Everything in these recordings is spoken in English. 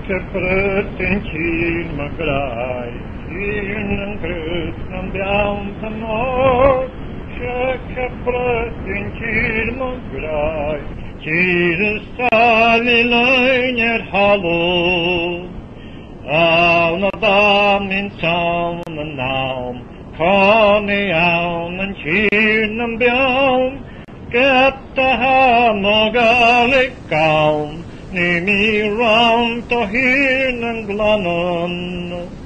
Prøtten med grei, Kynen kristnen bjaum som år, Prøtten med grei, Kyrestal I løgner hallo, Avna dam min savnen navn, Kom I avnen kynen bjaum, Getta ham og alik gaum, Ni mi round to hirnen glanon.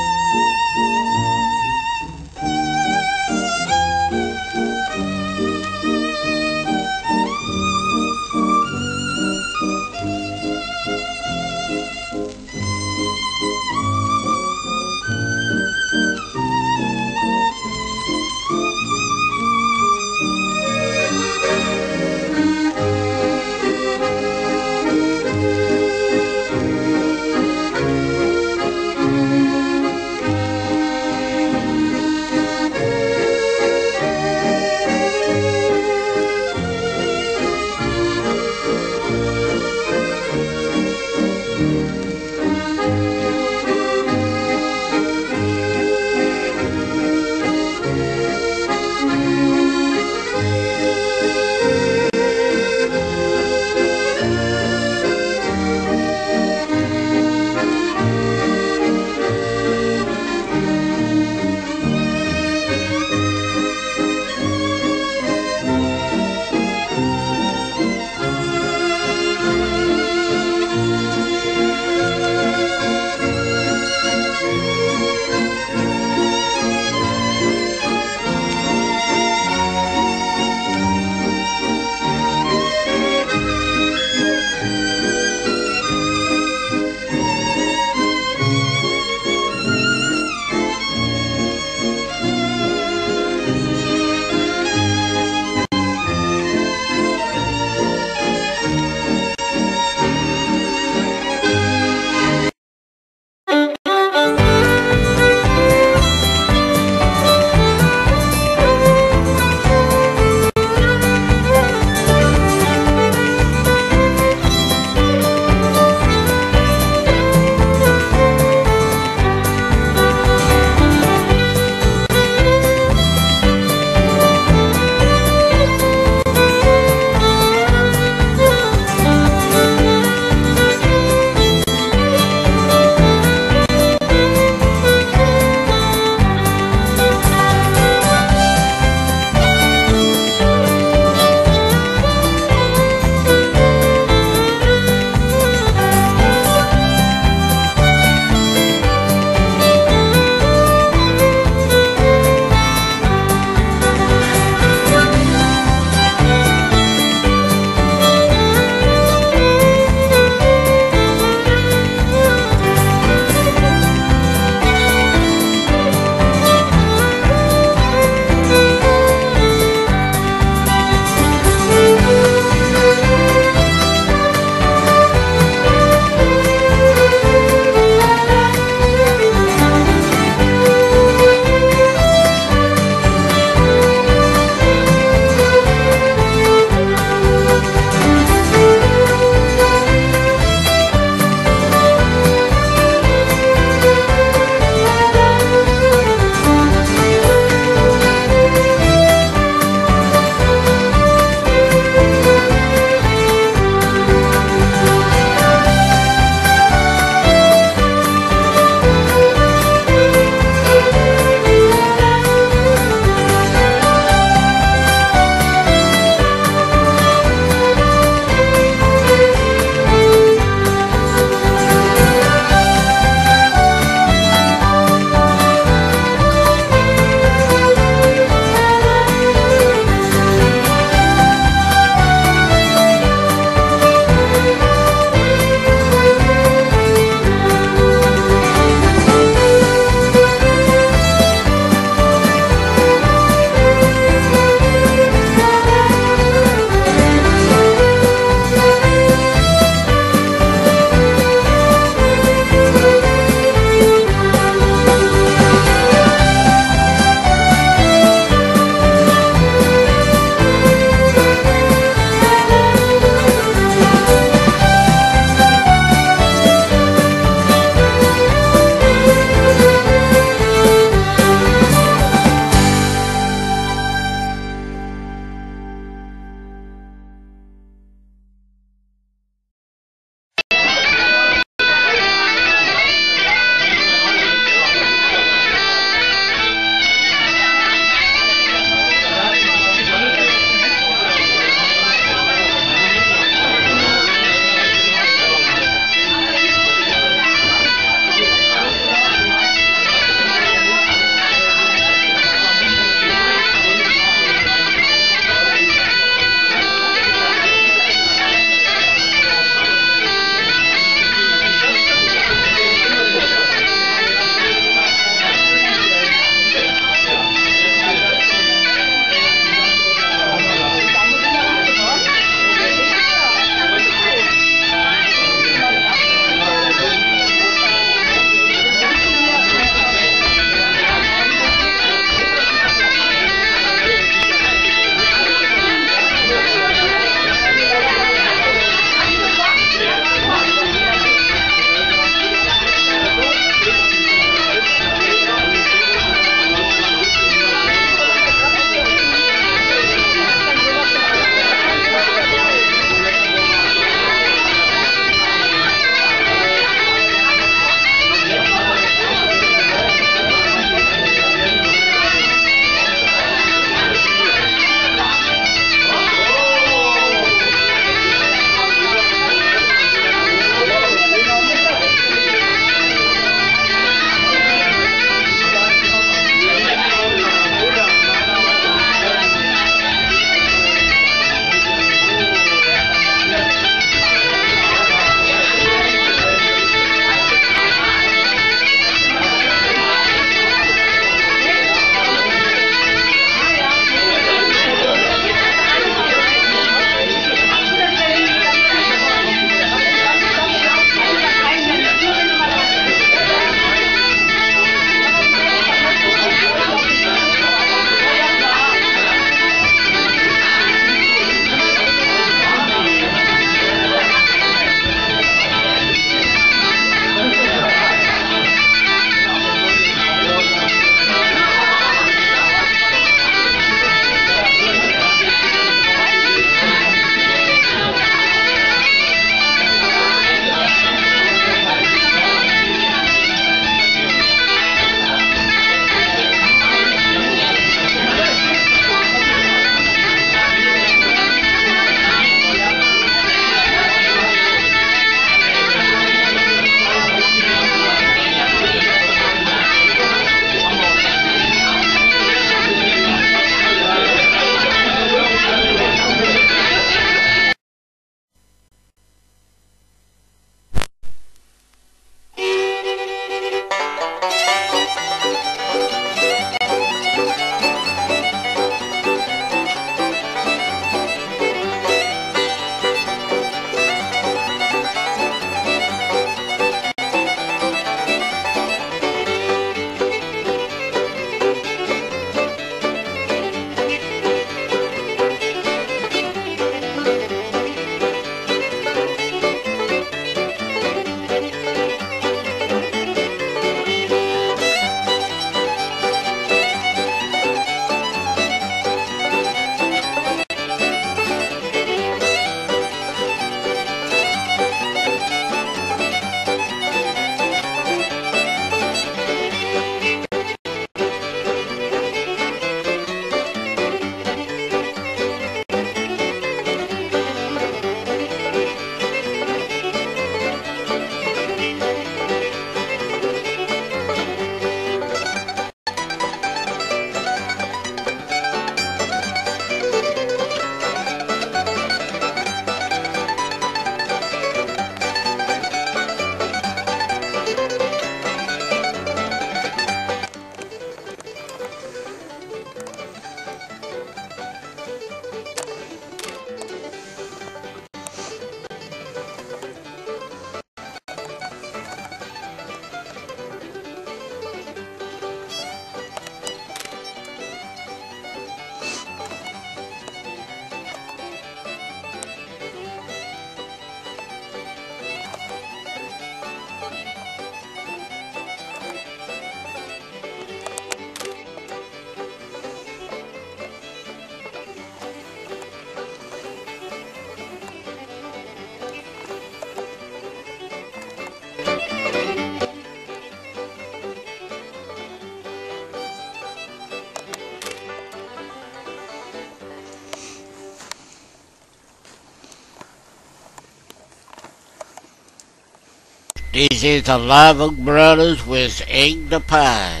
This is the Live Oak Brothers with Egg the Pie.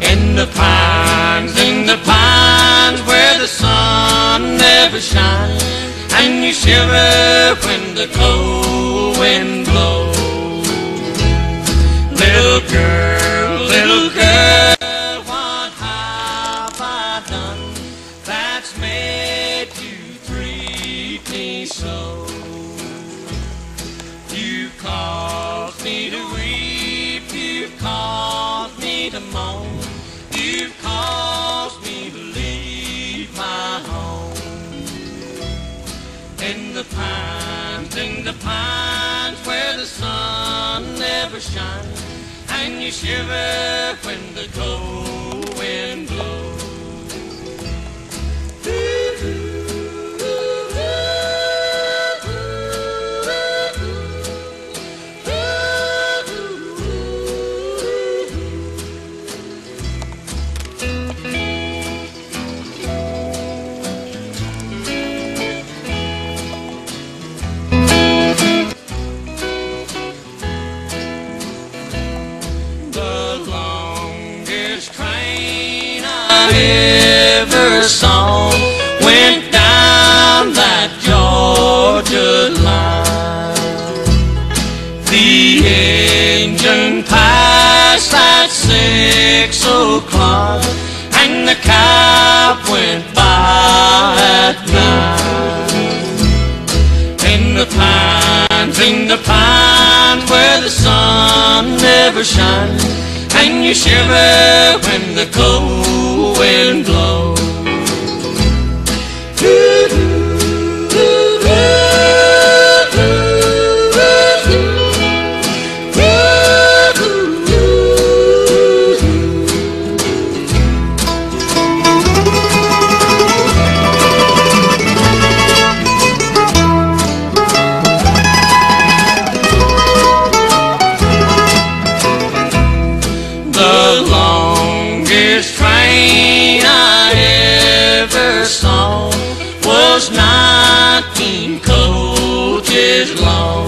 In the pines where the sun never shines, and you shiver when the cold wind blows. Little girl, what have I done that's made you treat me so? You've caused me to weep, you've caused me to moan, you've caused me to leave my home. In the pines where the sun never shines, and you shiver when the cold wind blows. Ever saw went down that Georgia line. The engine passed at 6 o'clock, and the cab went by at 9. In the pines where the sun never shines, and you shiver when the cold wind blows. The longest train I ever saw was 19 coaches long.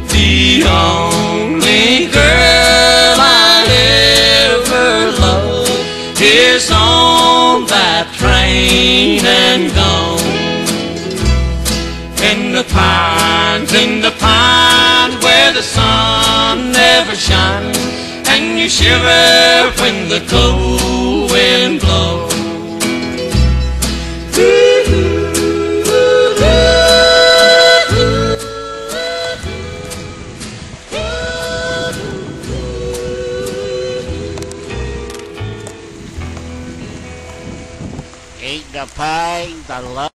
The only girl I ever loved is on that train and gone. In the pines where the sun never shines, and you shiver when the cold wind blows. Egg the Pie, the love.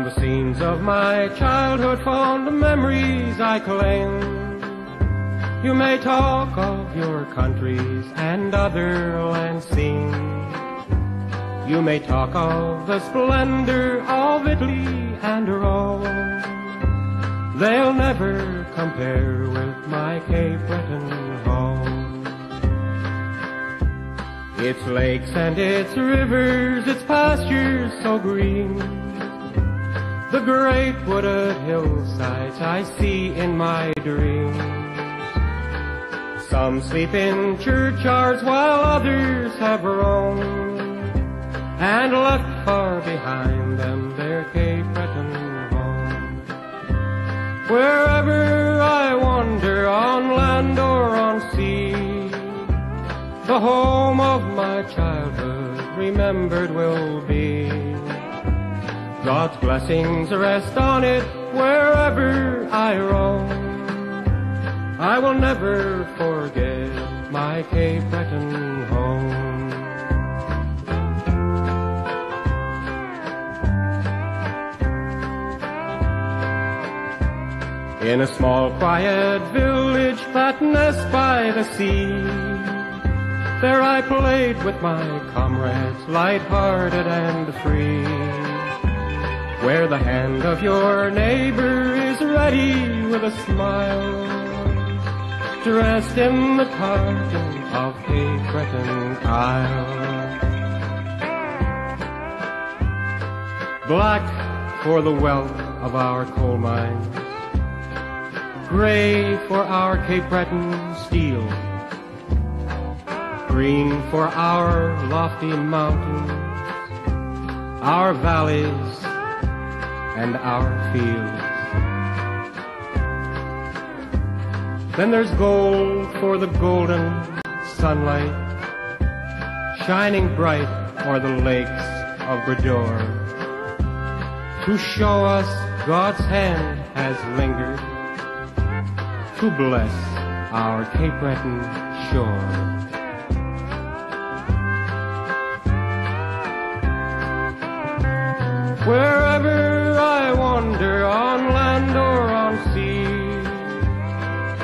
the scenes of my childhood, fond memories I claim. You may talk of your countries and other lands seen. You may talk of the splendor of Italy and Rome. They'll never compare with my Cape Breton home. Its lakes and its rivers, its pastures so green, the great wooded hillsides I see in my dreams. Some sleep in churchyards while others have roamed and left far behind them their Cape Breton home. Wherever I wander, on land or on sea, the home of my childhood remembered will be. God's blessings rest on it wherever I roam. I will never forget my Cape Breton home. In a small quiet village that nests by the sea, there I played with my comrades, light-hearted and free. Where the hand of your neighbor is ready with a smile, dressed in the tartan of Cape Breton Isle. Black for the wealth of our coal mines, gray for our Cape Breton steel, green for our lofty mountains, our valleys and our fields. Then there's gold for the golden sunlight, shining bright o'er the lakes of Brador, to show us God's hand has lingered to bless our Cape Breton shore. Wherever I wander, on land or on sea,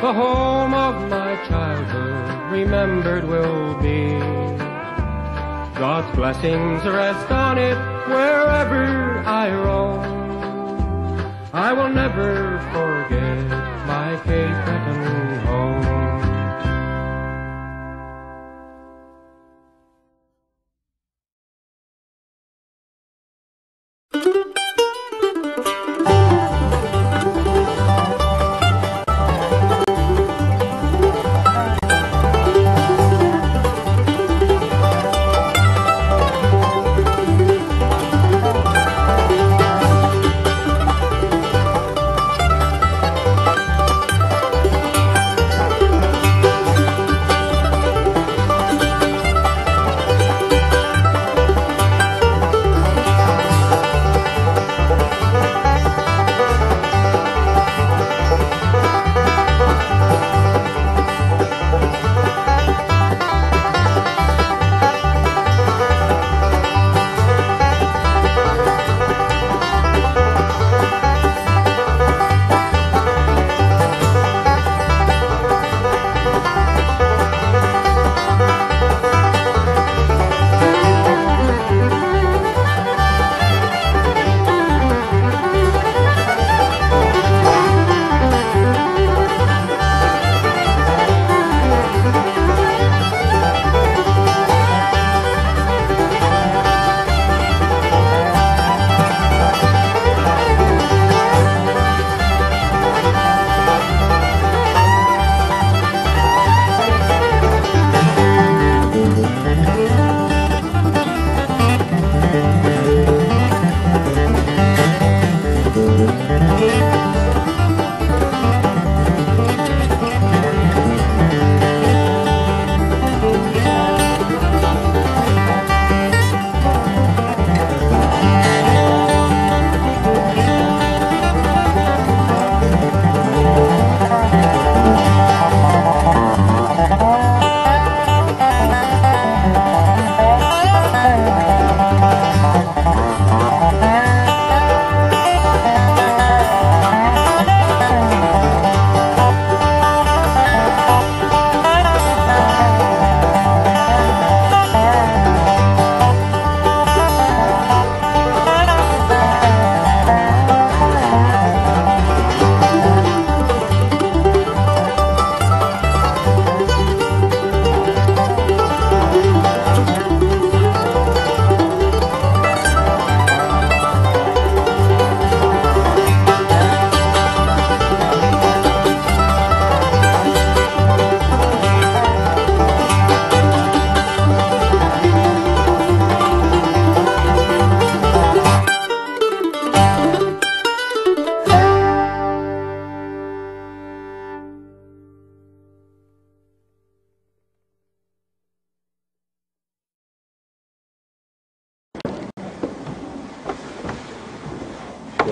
the home of my childhood remembered will be. God's blessings rest on it wherever I roam. I will never forget my Cape Breton home.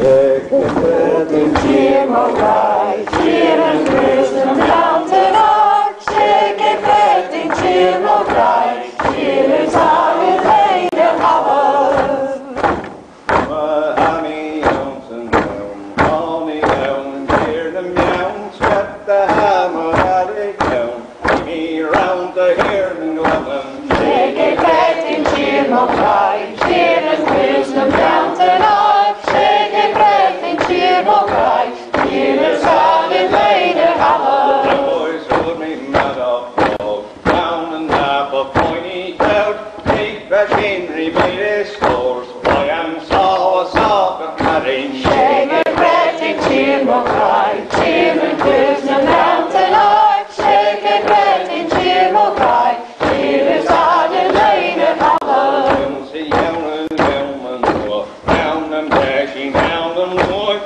Cheer, Mowbray, cheer and wisdom down to Lord. Shake it, betting, cheer, Mowbray, cheer is how we lay the hour. Honey, Johnson, call me down, cheer them down, sweat the hammer out it down, take me round to here and Glevin. Shake it, betting, cheer, Mowbray, cheer and wisdom down to Lord. Shake it, betting, cheer, Mowbray, cheer is how we lay the hour. The boys rode me mad off dog, down and up a pointy cloud, take back Henry made his scores, I am saw us off at Marine. Shake it, betting, cheer, Mowbray, cheer and wisdom down to Lord. Shake it, betting, cheer, Mowbray, cheer is how we lay the hour. See down and down and dashing down and boy,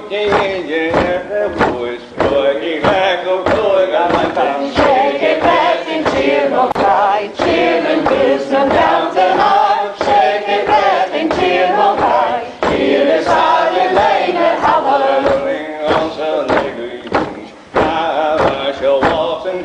the boys, boy, back of boy, got my tongue. Shake it, betting, cheer, Mowbray, cheer and wisdom down to Lord. Shake it, betting, cheer, Mowbray, cheer is how we lay the hour. I shall walk and